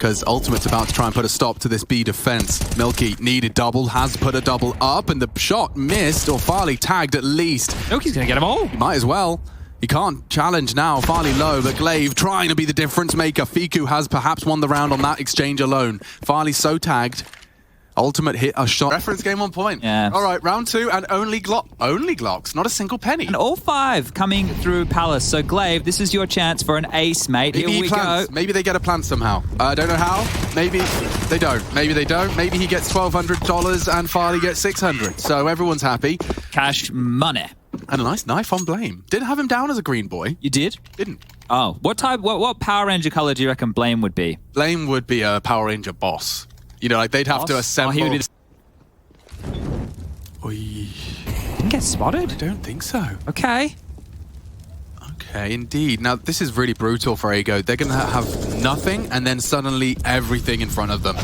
because Ultimate's about to try and put a stop to this B defense. mwlky needed double, has put a double up, and the shot missed, or Farlig tagged at least. mwlky's gonna get them all. He might as well. He can't challenge now. Farlig low, but glaive trying to be the difference maker. Fiku has perhaps won the round on that exchange alone. Farlig so tagged. Ultimate hit a shot. Reference game on point. Yeah. All right, round 2 and only Glocks, not a single penny. And all 5 coming through Palace. So glaive, this is your chance for an ace, mate. Maybe Here we plants. go. Maybe they get a plant somehow. I don't know how. Maybe they don't. Maybe they don't. Maybe he gets $1,200 and Farlig gets $600. So everyone's happy. Cash money. And a nice knife on Blame. Didn't have him down as a green boy. You did? Didn't. Oh, what Power Ranger color do you reckon Blame would be? Blame would be a Power Ranger boss. You know, like they'd have to assemble. Oh, he would be the... Oy. Didn't get spotted? I don't think so. Okay. Okay, indeed. Now, this is really brutal for Ego. They're going to have nothing and then suddenly everything in front of them.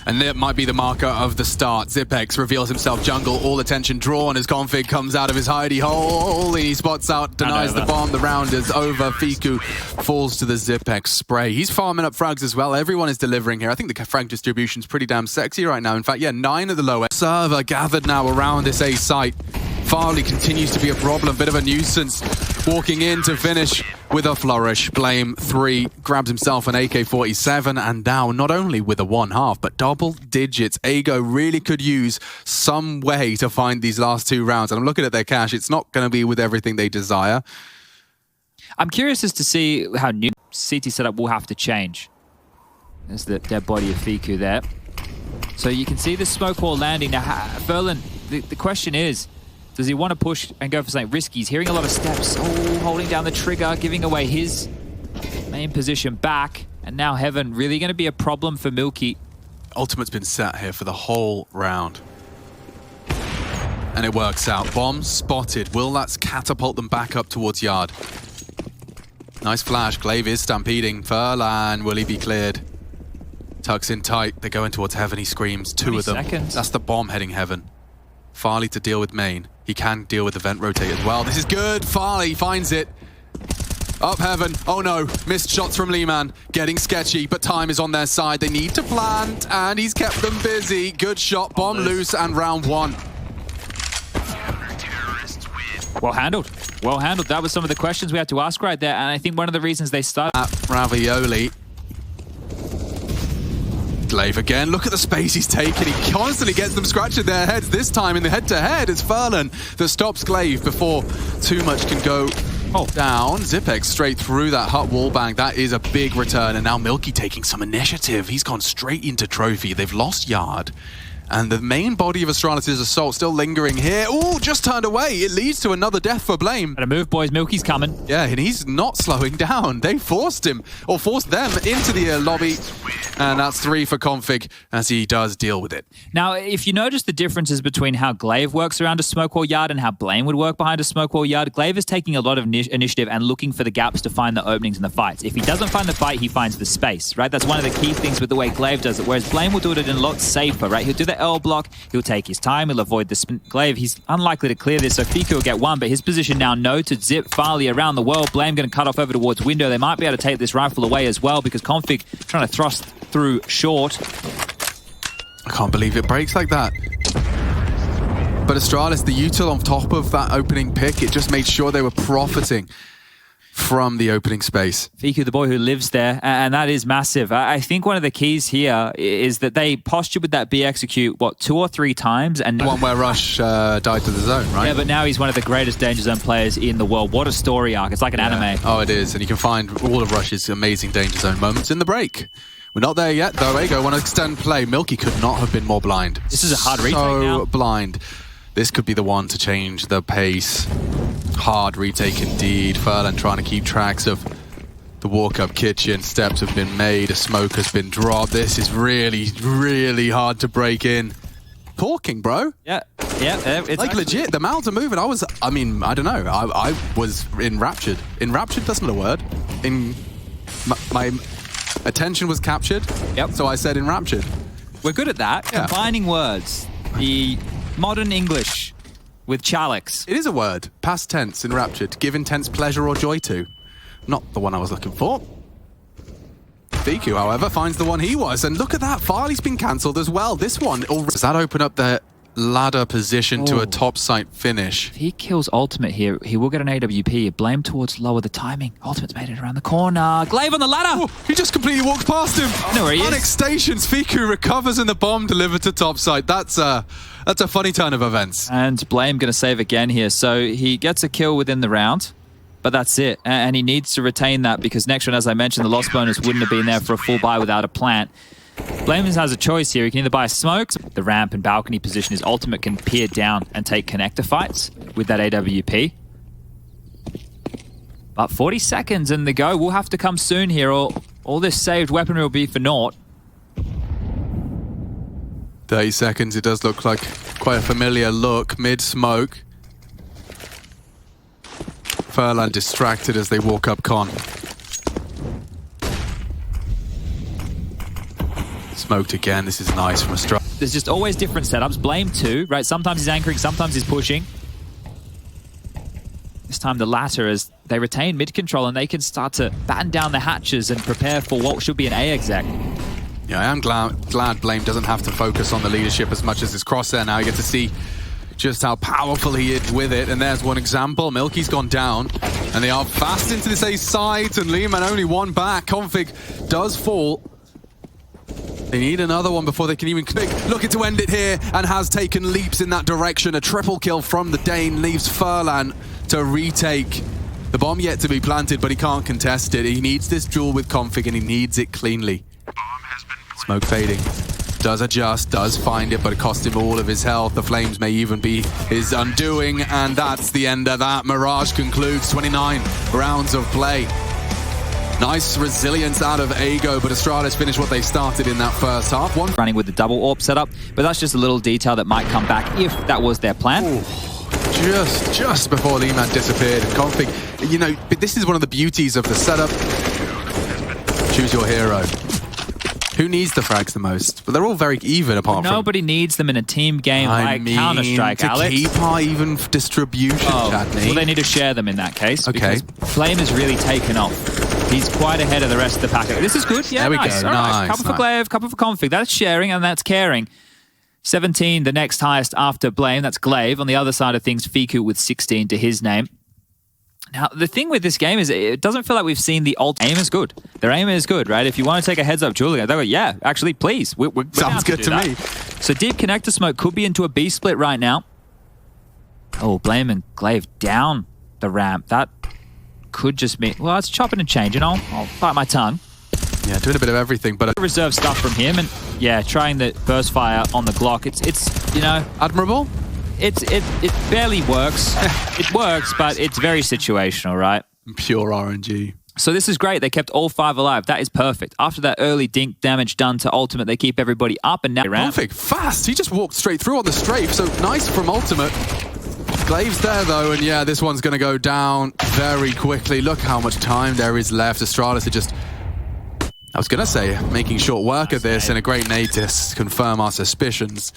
And that might be the marker of the start. Zipex reveals himself jungle, all attention drawn as Config comes out of his hidey hole. He spots out, denies the bomb. The round is over. Fiku falls to the Zipex spray. He's farming up frags as well. Everyone is delivering here. I think the frag distribution's pretty damn sexy right now. In fact, yeah, 9 at the low end. Server gathered now around this A site. Farlig continues to be a problem, bit of a nuisance. Walking in to finish with a flourish. Blame 3 grabs himself an AK-47 and now not only with a 1/2 but double digits. Ego really could use some way to find these last 2 rounds. And I'm looking at their cash. It's not going to be with everything they desire. I'm curious as to see how new CT setup will have to change. There's the dead body of Fiku there. So you can see the smoke wall landing. Now, Furlan, the question is, does he want to push and go for something risky? He's hearing a lot of steps. Oh, holding down the trigger, giving away his main position back. And now Heaven really going to be a problem for mwlky. Ultimate's been sat here for the whole round. And it works out. Bomb spotted. Will that catapult them back up towards Yard? Nice flash. Glaive is stampeding. Furlan, will he be cleared? Tucks in tight. They're going towards Heaven. He screams. 2 of them. Seconds. That's the bomb heading Heaven. Farlig to deal with main. He can deal with the vent rotate as well. This is good. Farlig finds it. Up Heaven. Oh no. Missed shots from leman. Getting sketchy, but time is on their side. They need to plant, and he's kept them busy. Good shot. Bomb loose, and round 1. Well handled. Well handled. That was some of the questions we had to ask right there. And I think one of the reasons they started... At Ravioli. Glaive again. Look at the space he's taking. He constantly gets them scratching their heads. This time in the head-to-head, it's Furlan that stops Glaive before too much can go down. Zipex straight through that hut wallbang. That is a big return. And now mwlky taking some initiative. He's gone straight into trophy. They've lost Yard. And the main body of Astralis' assault still lingering here. Ooh, just turned away. It leads to another death for Blame. Better move, boys. mwlky's coming. Yeah, and he's not slowing down. They forced him, or forced them into the lobby. And that's 3 for Config as he does deal with it. Now, if you notice the differences between how Glaive works around a smoke wall yard and how Blame would work behind a smoke wall yard, Glaive is taking a lot of initiative and looking for the gaps to find the openings in the fights. If he doesn't find the fight, he finds the space, right? That's one of the key things with the way Glaive does it, whereas Blame will do it in a lot safer, right? He'll do the L block, he'll take his time, he'll avoid the spin. Glaive, he's unlikely to clear this, so Fiku will get 1, but his position now noted. Zip, Farlig around the world. Blame going to cut off over towards window. They might be able to take this rifle away as well because Config trying to thrust through short. I can't believe it breaks like that. But Astralis, the util on top of that opening pick, it just made sure they were profiting from the opening space. Fiku, the boy who lives there, and that is massive. I think one of the keys here is that they postured with that B execute, what, 2 or 3 times? And one where Rush died to the zone, right? Yeah, but now he's one of the greatest Danger Zone players in the world. What a story arc. It's like an anime. Oh, it is. And you can find all of Rush's amazing Danger Zone moments in the break. We're not there yet, though. Ego want to extend play. mwlky could not have been more blind. This is a hard retake now. So blind. This could be the one to change the pace. Hard retake indeed. Furlan trying to keep tracks of the walk-up kitchen. Steps have been made. A smoke has been dropped. This is really, really hard to break in. Talking, bro. Yeah. It's like legit, the mouths are moving. I mean, I don't know. I was enraptured. Enraptured, that's not a word. My attention was captured. Yep. So I said enraptured. We're good at that. Yeah. Combining words. The modern English with Chalix. It is a word. Past tense, enraptured. Give intense pleasure or joy to. Not the one I was looking for. Fiku, however, finds the one he was. And look at that, Farlig's been cancelled as well. This one, does that open up the ladder position to a top site finish? If he kills Ultimate here, he will get an AWP. Blame towards lower the timing. Ultimate's made it around the corner. Glaive on the ladder! Oh, he just completely walked past him. I know where he is. Onyx Stations, Fiku recovers and the bomb delivered to top site. That's a funny turn of events. And Blame going to save again here. So he gets a kill within the round, but that's it. And he needs to retain that because next one, as I mentioned, the loss bonus wouldn't have been there for a full buy without a plant. Blame has a choice here. He can either buy smokes, the ramp and balcony position. His ultimate can peer down and take connector fights with that AWP. But 40 seconds and the go will have to come soon here, or all this saved weaponry will be for naught. 30 seconds, it does look like quite a familiar look. Mid-smoke. Furlan distracted as they walk up con. Smoked again, this is nice from Astralis. There's just always different setups. Blame too, right? Sometimes he's anchoring, sometimes he's pushing. This time the latter, as they retain mid-control and they can start to batten down the hatches and prepare for what should be an A exec. Yeah, I am glad Blame doesn't have to focus on the leadership as much as his crosshair now. You get to see just how powerful he is with it. And there's one example. mwlky's gone down. And they are fast into this A side. And leman only one back. Config does fall. They need another one before they can even click. Looking to end it here and has taken leaps in that direction. A triple kill from the Dane leaves Furlan to retake. The bomb yet to be planted, but he can't contest it. He needs this duel with Config and he needs it cleanly. Smoke fading. Does adjust, does find it, but it cost him all of his health. The flames may even be his undoing, and that's the end of that. Mirage concludes 29 rounds of play. Nice resilience out of Ago, but Astralis finished what they started in that first half. One Running with the double AWP setup, but that's just a little detail that might come back if that was their plan. Ooh, just before leman disappeared. Config, you know, but this is one of the beauties of the setup. Choose your hero. Who needs the frags the most? But they're all very even apart from... Nobody needs them in a team game like Counter-Strike, Alex. To keep our even distribution, Chadney. Well, they need to share them in that case. Okay. Because Flame has really taken off. He's quite ahead of the rest of the pack. This is good. Yeah, there we nice. go. All right. Nice, Couple for Glaive, couple for Config. That's sharing and that's caring. 17, the next highest after Blame. That's Glaive. On the other side of things, Fiku with 16 to his name. Now, the thing with this game is it doesn't feel like we've seen the ult. Aim is good. Their aim is good, right? If you want to take a heads up, Julia, they go, yeah, actually, please. We're Sounds good to me. So deep connector smoke could be into a B split right now. Oh, Blame and Glaive down the ramp. That could just mean, well, it's chopping and changing. I'll bite my tongue. Yeah, doing a bit of everything, but... Reserve stuff from him, and yeah, trying the burst fire on the Glock. It's you know... Admirable? It barely works. It works, but it's very situational, right? Pure RNG. So this is great. They kept all 5 alive. That is perfect. After that early dink damage done to Ultimate, they keep everybody up and now... Perfect. Fast. He just walked straight through on the strafe, so nice from Ultimate. Glaive's there, though, and yeah, this one's going to go down very quickly. Look how much time there is left. Astralis are just... I was going to say, making short work of this, and a great nade to confirm our suspicions.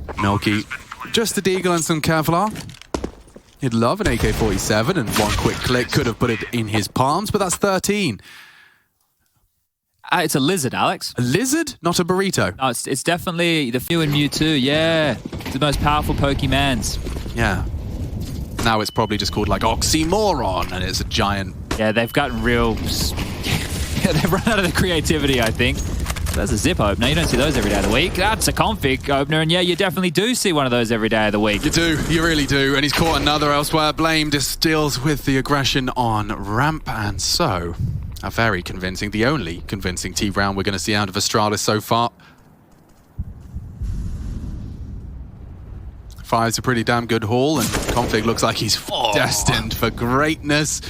mwlky, just a deagle and some Kevlar. He'd love an AK-47, and one quick click could have put it in his palms, but that's 13. It's a lizard, Alex. A lizard? Not a burrito? No, it's definitely the Few and Mewtwo, yeah. It's the most powerful Pokemans. Yeah. Now it's probably just called, like, Oxymoron, and it's a giant... Yeah, they've gotten real... They've run out of the creativity, I think. That's a zip opener. You don't see those every day of the week. That's a config opener, and yeah, you definitely do see one of those every day of the week. You do. You really do. And he's caught another elsewhere. Blame just deals with the aggression on ramp, and so a very convincing, the only convincing T-round we're going to see out of Astralis so far. 5's a pretty damn good haul, and Config looks like he's destined for greatness.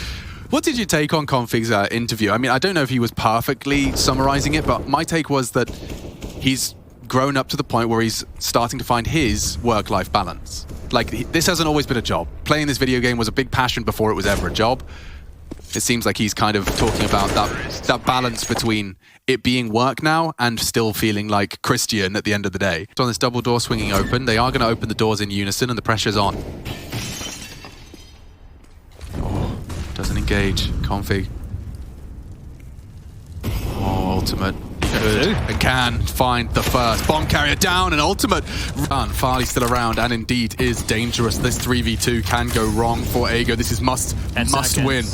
What did you take on Config's interview? I mean, I don't know if he was perfectly summarizing it, but my take was that he's grown up to the point where he's starting to find his work-life balance. Like, this hasn't always been a job. Playing this video game was a big passion before it was ever a job. It seems like he's kind of talking about that balance between it being work now and still feeling like Kristian at the end of the day. So on this double door swinging open, they are going to open the doors in unison and the pressure's on. Doesn't engage. Config. Oh, ultimate. Good. And can find the first. Bomb carrier down and ultimate. Farlig's still around and indeed is dangerous. This 3v2 can go wrong for Ago. This is must win.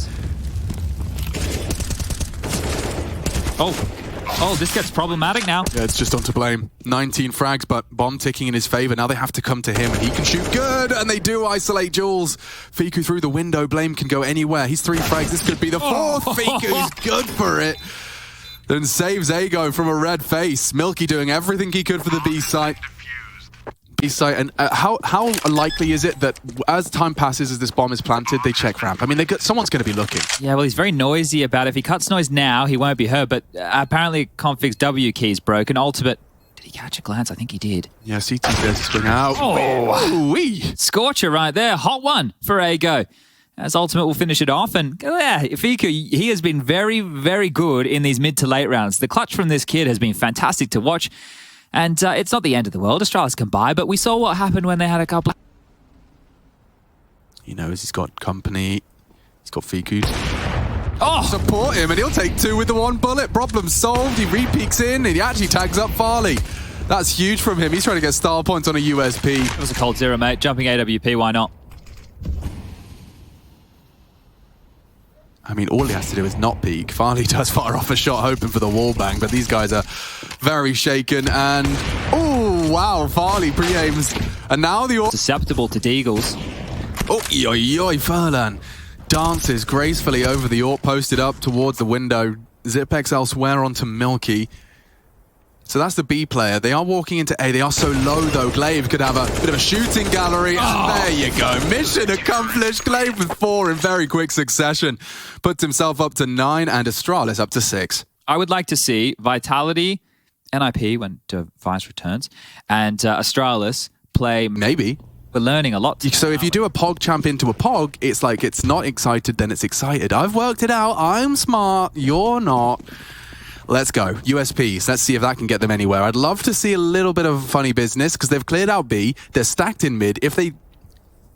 Oh, this gets problematic now. Yeah, it's just on to Blame. 19 frags, but bomb ticking in his favor. Now they have to come to him, and he can shoot good, and they do isolate Jules. Fiku through the window. Blame can go anywhere. He's 3 frags. This could be the 4th. Fiku's good for it. Then saves Ago from a red face. mwlky doing everything he could for the B site. And how likely is it that as time passes, as this bomb is planted, they check ramp? I mean, someone's going to be looking. Yeah, well, he's very noisy about it. If he cuts noise now, he won't be heard. But apparently, config's W key is broken. Ultimate. Did he catch a glance? I think he did. Yeah, CT dares to swing out. Oh, Scorcher right there. Hot one for Ago. As Ultimate will finish it off. And yeah, Fiku, he has been very, very good in these mid to late rounds. The clutch from this kid has been fantastic to watch. And it's not the end of the world. Astralis can buy, but we saw what happened when they had a couple. He knows he's got company. He's got Fiku. Oh! Support him, and he'll take 2 with the 1 bullet. Problem solved. He re-peeks in, and he actually tags up Farlig. That's huge from him. He's trying to get style points on a USP. It was a cold 0, mate. Jumping AWP, why not? I mean, all he has to do is not peek. Farlig does fire off a shot, hoping for the wall bang, but these guys are very shaken. And oh wow, Farlig pre-aims, and now the susceptible to deagles. Oh, Furlan dances gracefully over the AWP, posted up towards the window. Zipex elsewhere onto mwlky. So that's the B player. They are walking into A. They are so low, though. Glaive could have a bit of a shooting gallery. And there you go. Mission accomplished. Glaive with 4 in very quick succession. Puts himself up to 9 and Astralis up to 6. I would like to see Vitality, NIP, when Device returns, and Astralis play... Maybe. We're learning a lot. So if you do a POG champ into a POG, it's like it's not excited, then it's excited. I've worked it out. I'm smart. You're not. Let's go. USPs. Let's see if that can get them anywhere. I'd love to see a little bit of funny business because they've cleared out B. They're stacked in mid. If they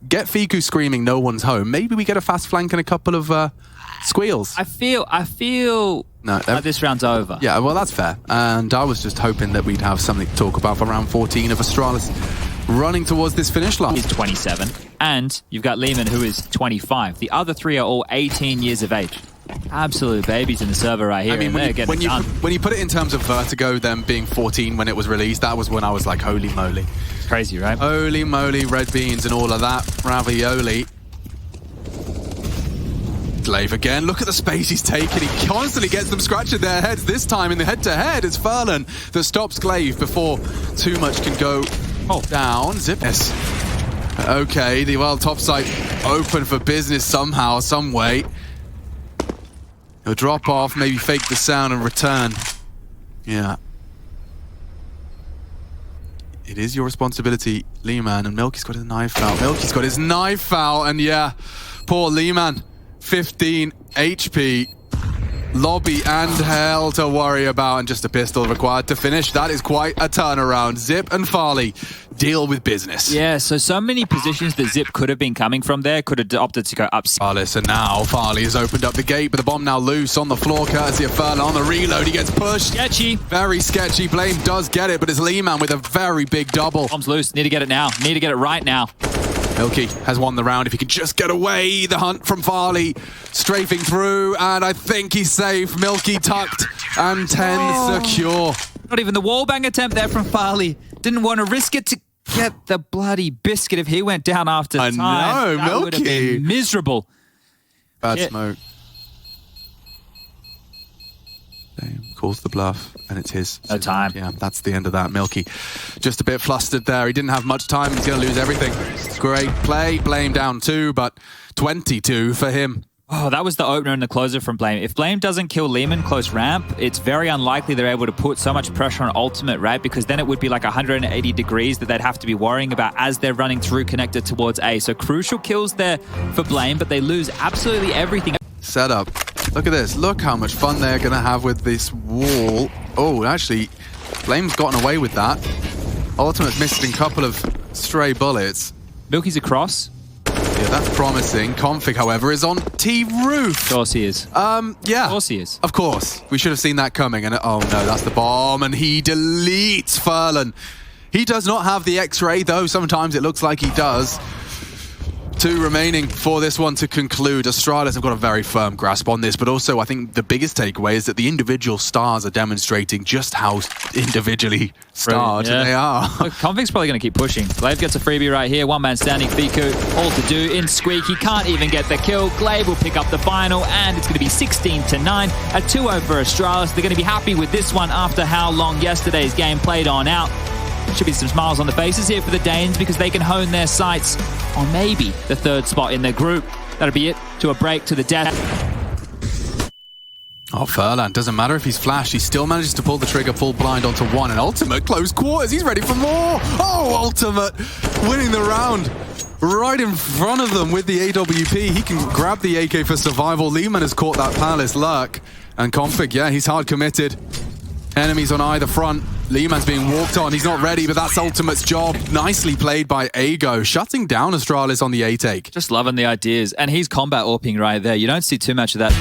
get Fiku screaming no one's home, maybe we get a fast flank and a couple of squeals. I feel no, this round's over. Yeah, well, that's fair. And I was just hoping that we'd have something to talk about for round 14 of Astralis running towards this finish line. He's 27. And you've got Leman, who is 25. The other 3 are all 18 years of age. Absolute babies in the server right here. I mean, when you put it in terms of Vertigo, them being 14 when it was released, that was when I was like, holy moly. It's crazy, right? Holy moly, red beans and all of that. Ravioli. Glaive again. Look at the space he's taken. He constantly gets them scratching their heads. This time in the head-to-head, it's Furlan that stops Glaive before too much can go down. Zipness. Okay, the top site open for business somehow, some way. He'll drop off, maybe fake the sound and return. Yeah. It is your responsibility, leman, and mwlky's got his knife out. mwlky's got his knife out, and yeah, poor leman. 15 HP. Lobby and hell to worry about, and just a pistol required to finish. That is quite a turnaround. Zip and Farlig deal with business. Yeah, so many positions that Zip could have been coming from there, could have opted to go up. Astralis, and now Farlig has opened up the gate, but the bomb now loose on the floor, courtesy of Furlan. On the reload, he gets pushed. Sketchy. Very sketchy. Blame does get it, but it's leman with a very big double. Bomb's loose. Need to get it now. Need to get it right now. mwlky has won the round. If he can just get away, the hunt from Farlig strafing through, and I think he's safe. mwlky tucked and 10 secure. Not even the wallbang attempt there from Farlig. Didn't want to risk it to get the bloody biscuit if he went down after time. I know, that would have been miserable. Bad smoke. Calls the bluff, and it's his. No time. Yeah, that's the end of that. mwlky just a bit flustered there. He didn't have much time. He's going to lose everything. Great play. Blame down 2, but 22 for him. Oh, that was the opener and the closer from Blame. If Blame doesn't kill Leman close ramp, it's very unlikely they're able to put so much pressure on Ultimate, right? Because then it would be like 180 degrees that they'd have to be worrying about as they're running through connector towards A. So crucial kills there for Blame, but they lose absolutely everything. Setup. Look at this. Look how much fun they're going to have with this wall. Oh, actually, Blame's gotten away with that. Ultimate's missed a couple of stray bullets. mwlky's across. here. That's promising. Config, however, is on T-Roof. Of course he is. Yeah. Of course he is. Of course. We should have seen that coming. And oh no, that's the bomb. And he deletes Furlan. He does not have the X-ray, though. Sometimes it looks like he does. 2 remaining for this one to conclude. Astralis have got a very firm grasp on this, but also I think the biggest takeaway is that the individual stars are demonstrating just how individually starred they are. Look, Config's probably going to keep pushing. Glaive gets a freebie right here. One man standing. Fiku, all to do in Squeak. He can't even get the kill. Glaive will pick up the final, and it's going to be 16-9. A 2-0 for Astralis. They're going to be happy with this one after how long yesterday's game played on out. Should be some smiles on the faces here for the Danes because they can hone their sights on maybe the 3rd spot in their group. That'll be it to a break to the death. Oh, Furlan, doesn't matter if he's flashed, he still manages to pull the trigger full blind onto 1. And Ultimate, close quarters, he's ready for more! Oh, Ultimate, winning the round right in front of them with the AWP. He can grab the AK for survival. Leman has caught that Palace lurk. And Config, yeah, he's hard committed. Enemies on either front. Leman's being walked on. He's not ready, but that's Ultimate's job. Nicely played by Ago, shutting down Astralis on the A-take. Just loving the ideas. And he's combat AWPing right there. You don't see too much of that